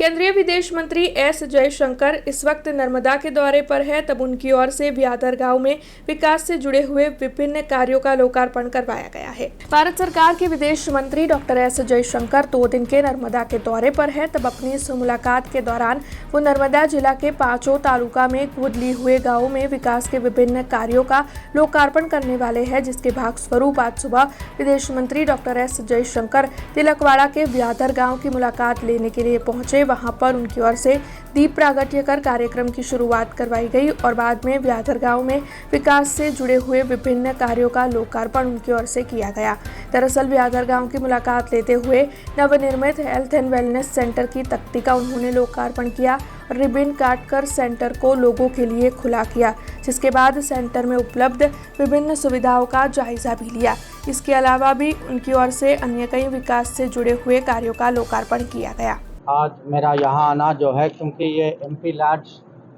केंद्रीय विदेश मंत्री एस जयशंकर इस वक्त नर्मदा के दौरे पर है, तब उनकी ओर से ब्यादर गांव में विकास से जुड़े हुए विभिन्न कार्यों का लोकार्पण करवाया गया है। भारत सरकार के विदेश मंत्री डॉक्टर एस जयशंकर 2 दिन के नर्मदा के दौरे पर है, तब अपनी इस मुलाकात के दौरान वो नर्मदा जिला के 5 तालुका में गोद लिए हुए गाँव में विकास के विभिन्न कार्यों का लोकार्पण करने वाले हैं, जिसके भाग स्वरूप आज सुबह विदेश मंत्री डॉक्टर एस जयशंकर तिलकवाड़ा के ब्यादर गाँव की मुलाकात लेने के लिए पहुंचे। वहां पर उनकी ओर से दीप प्रागट्य कर कार्यक्रम की शुरुआत करवाई गई और बाद में ब्यादर गांव में विकास से जुड़े हुए विभिन्न कार्यों का लोकार्पण उनकी ओर से किया गया। दरअसल ब्यादर गांव की मुलाकात लेते हुए नवनिर्मित हेल्थ एंड वेलनेस सेंटर की तख्ती का उन्होंने लोकार्पण किया और रिबन काटकर सेंटर को लोगों के लिए खुला किया, जिसके बाद सेंटर में उपलब्ध विभिन्न सुविधाओं का जायजा भी लिया। इसके अलावा भी उनकी ओर से अन्य कई विकास से जुड़े हुए कार्यों का लोकार्पण किया गया। आज मेरा यहाँ आना जो है, क्योंकि ये एमपी लैड्स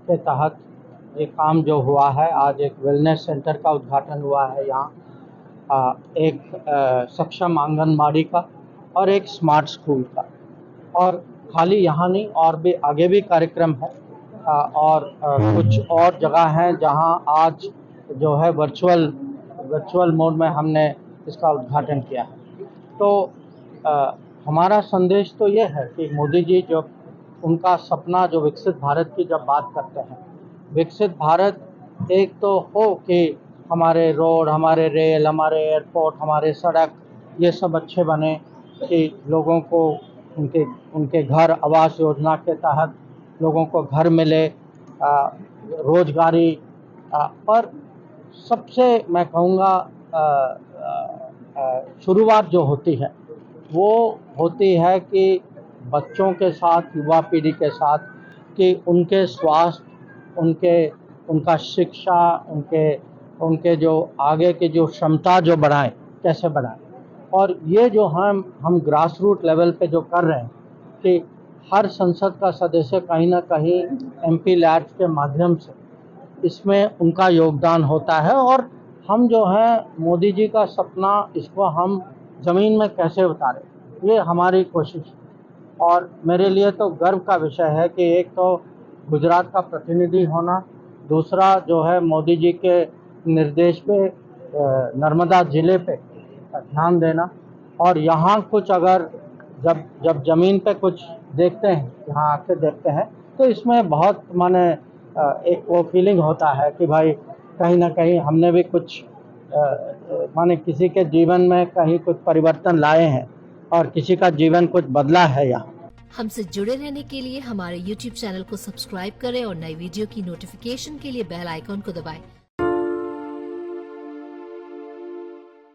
के तहत ये काम जो हुआ है, आज एक वेलनेस सेंटर का उद्घाटन हुआ है यहाँ, एक सक्षम आंगनबाड़ी का और एक स्मार्ट स्कूल का। और खाली यहाँ नहीं, और भी आगे भी कार्यक्रम है और कुछ और जगह हैं जहाँ आज जो है वर्चुअल मोड में हमने इसका उद्घाटन किया है। तो हमारा संदेश तो ये है कि मोदी जी जब उनका सपना जो विकसित भारत की जब बात करते हैं, विकसित भारत एक तो हो कि हमारे रोड, हमारे रेल, हमारे एयरपोर्ट, हमारे सड़क ये सब अच्छे बने, कि लोगों को उनके घर आवास योजना के तहत लोगों को घर मिले, रोजगारी, पर सबसे मैं कहूँगा शुरुआत जो होती है वो होती है कि बच्चों के साथ, युवा पीढ़ी के साथ, कि उनके स्वास्थ्य, उनका शिक्षा, उनके जो आगे की जो क्षमता जो बढ़ाएं, कैसे बढ़ाएं। और ये जो हम ग्रास रूट लेवल पे जो कर रहे हैं कि हर संसद का सदस्य कहीं ना कहीं एमपी लैड्स के माध्यम से इसमें उनका योगदान होता है, और हम जो है मोदी जी का सपना, इसको हम ज़मीन में कैसे उतारें, ये हमारी कोशिश है। और मेरे लिए तो गर्व का विषय है कि एक तो गुजरात का प्रतिनिधि होना, दूसरा जो है मोदी जी के निर्देश पे नर्मदा ज़िले पे ध्यान देना, और यहाँ कुछ अगर जब ज़मीन पे कुछ देखते हैं, यहाँ आके देखते हैं, तो इसमें बहुत माने एक वो फीलिंग होता है कि भाई कहीं ना कहीं हमने भी कुछ माने किसी के जीवन में कहीं कुछ परिवर्तन लाए हैं और किसी का जीवन कुछ बदला है। यहाँ हमसे जुड़े रहने के लिए हमारे YouTube चैनल को सब्सक्राइब करें और नई वीडियो की नोटिफिकेशन के लिए बेल आइकॉन को दबाएं।